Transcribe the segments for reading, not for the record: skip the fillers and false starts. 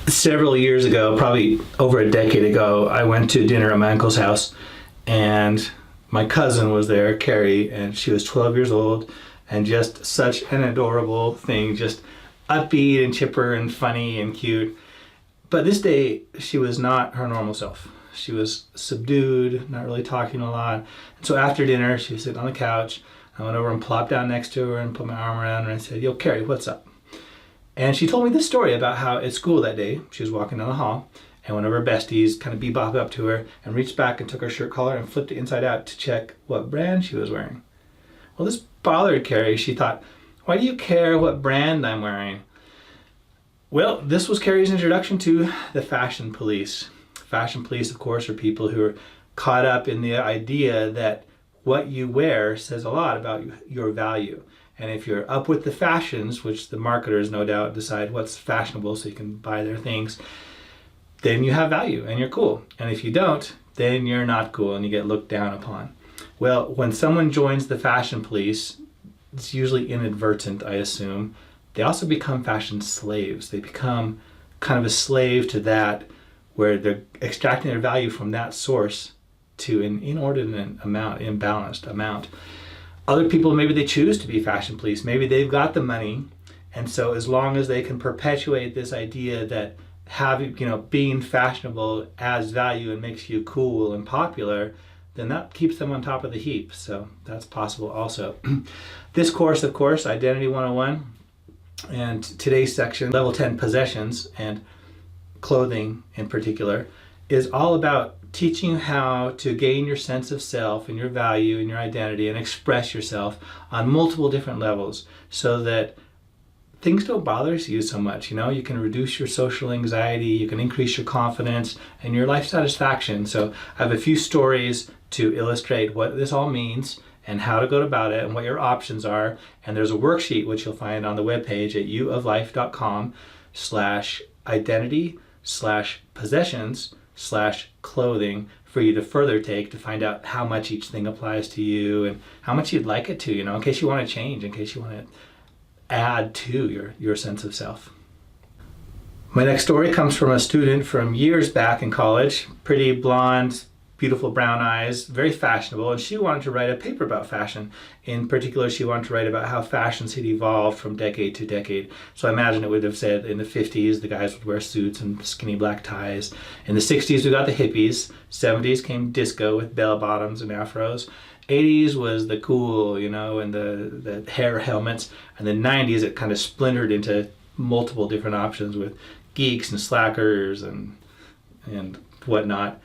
Several years ago, probably over a decade ago, I went to dinner at my uncle's house, and my cousin was there, Carrie, and she was 12 years old, and just such an adorable thing, just upbeat and chipper and funny and cute. But this day, she was not her normal self. She was subdued, not really talking a lot. And so after dinner, she was sitting on the couch. I went over and plopped down next to her and put my arm around her and said, "Yo, Carrie, what's up?" And she told me this story about how at school that day, she was walking down the hall, and one of her besties kind of bebopped up to her and reached back and took her shirt collar and flipped it inside out to check what brand she was wearing. Well, this bothered Carrie. She thought, "Why do you care what brand I'm wearing?" Well, this was Carrie's introduction to the fashion police. Fashion police, of course, are people who are caught up in the idea that what you wear says a lot about your value. And if you're up with the fashions, which the marketers no doubt decide what's fashionable so you can buy their things, then you have value and you're cool. And if you don't, then you're not cool and you get looked down upon. Well, when someone joins the fashion police, it's usually inadvertent, I assume. They also become fashion slaves. They become kind of a slave to that, where they're extracting their value from that source to an inordinate amount, imbalanced amount. Other people, maybe they choose to be fashion police. Maybe they've got the money, and so as long as they can perpetuate this idea that having, being fashionable adds value and makes you cool and popular, then that keeps them on top of the heap. So that's possible also. This course, of course, Identity 101, and today's section, Level 10 Possessions and Clothing in particular, is all about teaching you how to gain your sense of self and your value and your identity and express yourself on multiple different levels so that things don't bother you so much. You can reduce your social anxiety, you can increase your confidence and your life satisfaction. So I have a few stories to illustrate what this all means and how to go about it and what your options are. And there's a worksheet which you'll find on the webpage at uoflife.com/identity/possessions/clothing for you to further take to find out how much each thing applies to you and how much you'd like it to, in case you want to change, in case you want to add to your sense of self. My next story comes from a student from years back in college, pretty blonde, beautiful brown eyes, very fashionable, and she wanted to write a paper about fashion. In particular, she wanted to write about how fashions had evolved from decade to decade. So I imagine it would have said in the 50s, the guys would wear suits and skinny black ties. In the 60s, we got the hippies. 70s came disco with bell bottoms and afros. 80s was the cool, and the hair helmets. And the 90s, it kind of splintered into multiple different options with geeks and slackers and whatnot.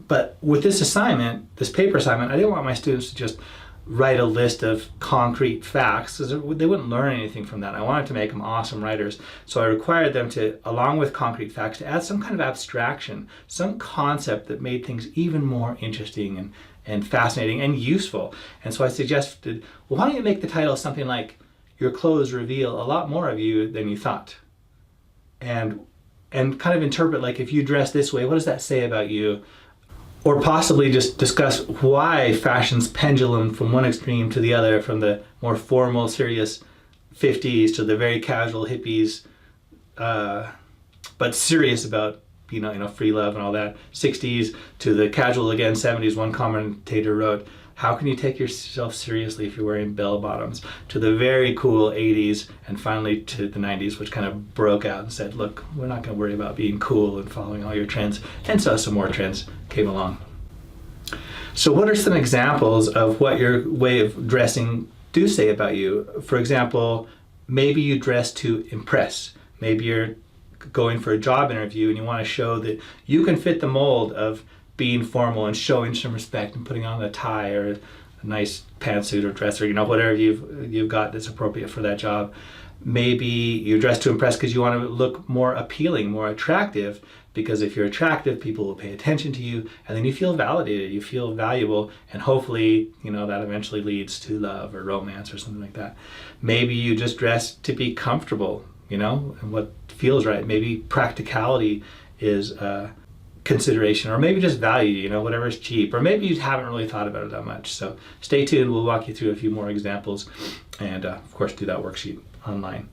But with this assignment, this paper assignment, I didn't want my students to just write a list of concrete facts, because they wouldn't learn anything from that. I wanted to make them awesome writers. So I required them to, along with concrete facts, to add some kind of abstraction, some concept that made things even more interesting and fascinating and useful. And so I suggested, well, why don't you make the title something like, "Your clothes reveal a lot more of you than you thought." And kind of interpret, like, if you dress this way, what does that say about you? Or possibly just discuss why fashion's pendulum from one extreme to the other, from the more formal, serious 50s to the very casual hippies, but serious about, free love and all that, 60s to the casual again, 70s. One commentator wrote, "How can you take yourself seriously if you're wearing bell bottoms?" To the very cool 80s, and finally to the 90s, which kind of broke out and said, "Look, we're not going to worry about being cool and following all your trends." And so some more trends came along. So what are some examples of what your way of dressing do say about you? For example, maybe you dress to impress. Maybe you're going for a job interview and you want to show that you can fit the mold of being formal and showing some respect and putting on a tie or a nice pantsuit or dress, or whatever you've got that's appropriate for that job. Maybe you dress to impress because you want to look more appealing, more attractive, because if you're attractive, people will pay attention to you, and then you feel validated, you feel valuable, and hopefully, that eventually leads to love or romance or something like that. Maybe you just dress to be comfortable, and what feels right. Maybe practicality is consideration, or maybe just value, whatever's cheap, or maybe you haven't really thought about it that much. So stay tuned, we'll walk you through a few more examples, and of course do that worksheet online.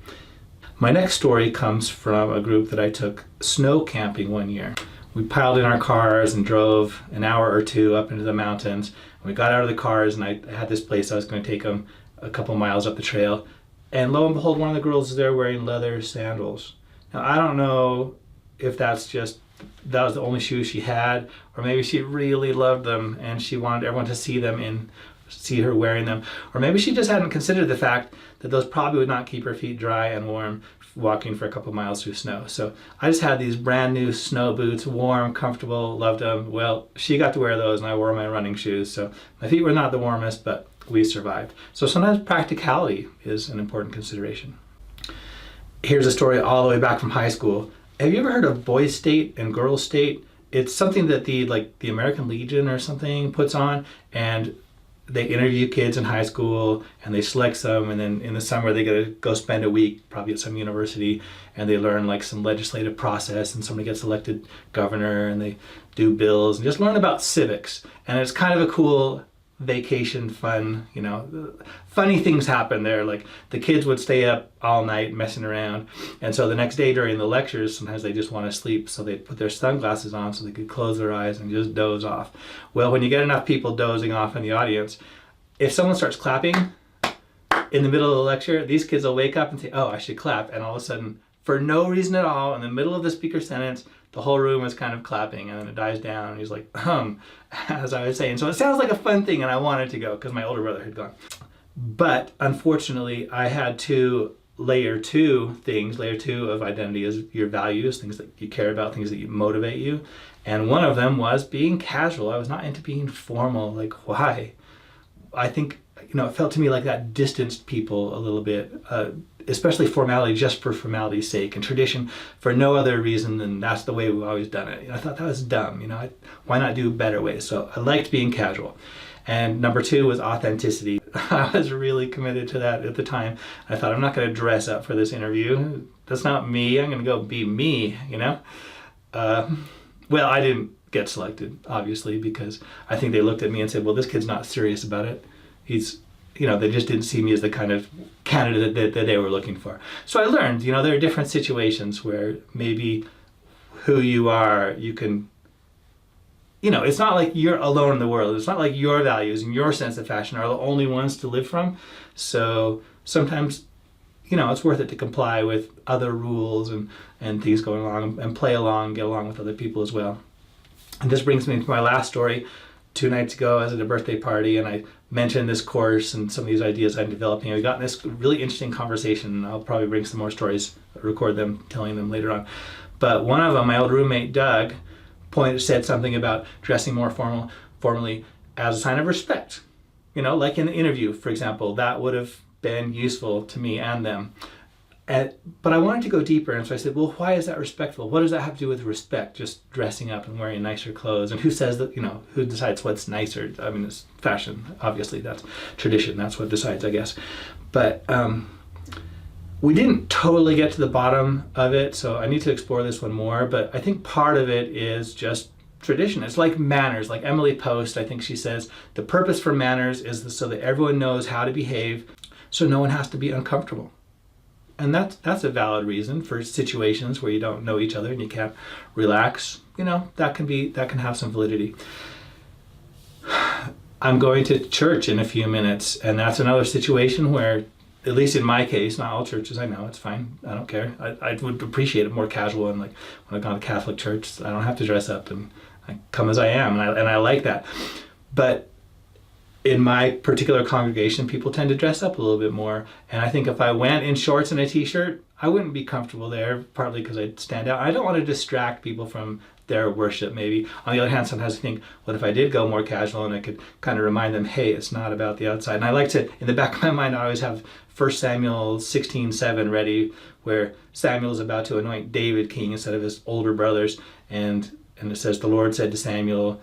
My next story comes from a group that I took snow camping one year. We piled in our cars and drove an hour or two up into the mountains. We got out of the cars, and I had this place I was going to take them a couple miles up the trail. And lo and behold, one of the girls is there wearing leather sandals. Now, I don't know if that was the only shoes she had, or maybe she really loved them and she wanted everyone to see her wearing them. Or maybe she just hadn't considered the fact that those probably would not keep her feet dry and warm walking for a couple miles through snow. So I just had these brand new snow boots, warm, comfortable, loved them. Well, she got to wear those and I wore my running shoes. So my feet were not the warmest, but we survived. So sometimes practicality is an important consideration. Here's a story all the way back from high school. Have you ever heard of Boys State and Girls State? It's something that the American Legion or something puts on, and they interview kids in high school and they select some, and then in the summer they get to go spend a week probably at some university, and they learn like some legislative process, and somebody gets elected governor and they do bills and just learn about civics. And it's kind of a cool vacation, fun, funny things happen there. Like the kids would stay up all night messing around, and so the next day during the lectures sometimes they just want to sleep, so they put their sunglasses on so they could close their eyes and just doze off. Well, when you get enough people dozing off in the audience, if someone starts clapping in the middle of the lecture, these kids will wake up and say, oh, I should clap, and all of a sudden, for no reason at all, in the middle of the speaker's sentence, the whole room is kind of clapping, and then it dies down, and he's like, as I was saying. So it sounds like a fun thing, and I wanted to go because my older brother had gone. But unfortunately, I had to layer two of identity is your values, things that you care about, things that motivate you. And one of them was being casual. I was not into being formal. Like, why? I think, it felt to me like that distanced people a little bit, especially formality just for formality's sake, and tradition for no other reason than that's the way we've always done it. I thought that was dumb. Why not do better ways? So I liked being casual. And number two was authenticity. I was really committed to that at the time. I thought, I'm not going to dress up for this interview. That's not me. I'm going to go be me, Well, I didn't get selected, obviously, because I think they looked at me and said, well, this kid's not serious about it. They just didn't see me as the kind of candidate that they were looking for. So I learned, there are different situations where maybe who you are, you can, it's not like you're alone in the world. It's not like your values and your sense of fashion are the only ones to live from. So sometimes, it's worth it to comply with other rules and things going along and play along, get along with other people as well. And this brings me to my last story. 2 nights ago, I was at a birthday party, and I mentioned this course and some of these ideas I'm developing. We got in this really interesting conversation, and I'll probably bring some more stories, record them, telling them later on. But one of them, my old roommate Doug, said something about dressing more formally as a sign of respect. Like in an interview, for example, that would have been useful to me and them. But I wanted to go deeper, and so I said, well, why is that respectful? What does that have to do with respect, just dressing up and wearing nicer clothes? And who says that, who decides what's nicer? I mean, it's fashion, obviously, that's tradition, that's what decides, I guess. But we didn't totally get to the bottom of it, so I need to explore this one more, but I think part of it is just tradition. It's like manners, like Emily Post, I think she says, the purpose for manners is so that everyone knows how to behave, so no one has to be uncomfortable. And that's a valid reason for situations where you don't know each other and you can't relax. That can have some validity. I'm going to church in a few minutes, and that's another situation where, at least in my case, not all churches, I know, it's fine. I don't care. I would appreciate it more casual, and like when I've gone to Catholic church, I don't have to dress up, and I come as I am, and I like that. But in my particular congregation, people tend to dress up a little bit more. And I think if I went in shorts and a t-shirt, I wouldn't be comfortable there, partly because I'd stand out. I don't want to distract people from their worship, maybe. On the other hand, sometimes I think, what if I did go more casual and I could kind of remind them, hey, it's not about the outside. And I like to, in the back of my mind, I always have 1 Samuel 16:7 ready, where Samuel is about to anoint David king instead of his older brothers. And it says, the Lord said to Samuel,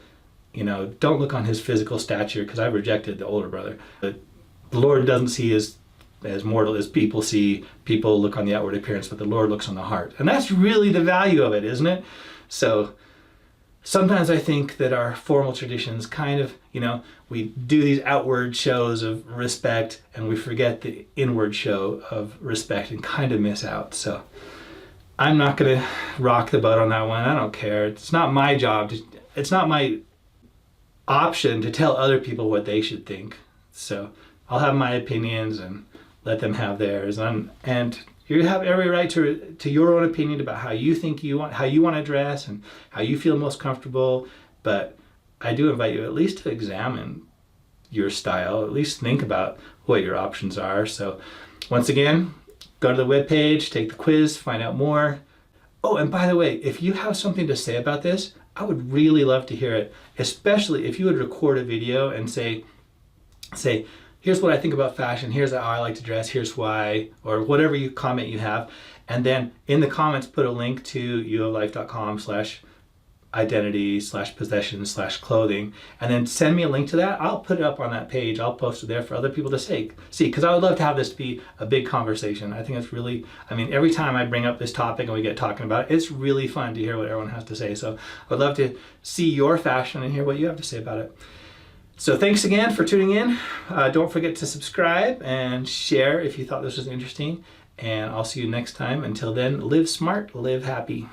don't look on his physical stature, because I've rejected the older brother. But the Lord doesn't see as mortal as people see. People look on the outward appearance, but the Lord looks on the heart. And that's really the value of it, isn't it? So sometimes I think that our formal traditions kind of, we do these outward shows of respect and we forget the inward show of respect and kind of miss out. So I'm not going to rock the boat on that one. I don't care. It's not my job. It's not my option to tell other people what they should think. So I'll have my opinions and let them have theirs. And you have every right to your own opinion about how you think how you want to dress and how you feel most comfortable. But I do invite you at least to examine your style, at least think about what your options are. So once again, go to the webpage, take the quiz, find out more. Oh, and by the way, if you have something to say about this, I would really love to hear it, especially if you would record a video and say, here's what I think about fashion, here's how I like to dress, here's why, or whatever comment you have. And then in the comments, put a link to uoflife.com/identity/possessions/clothing, and then send me a link to that. I'll put it up on that page. I'll post it there for other people to see, because I would love to have this be a big conversation. I think it's really, every time I bring up this topic and we get talking about it, it's really fun to hear what everyone has to say. So I'd love to see your fashion and hear what you have to say about it. So thanks again for tuning in. Don't forget to subscribe and share if you thought this was interesting. And I'll see you next time. Until then, live smart, live happy.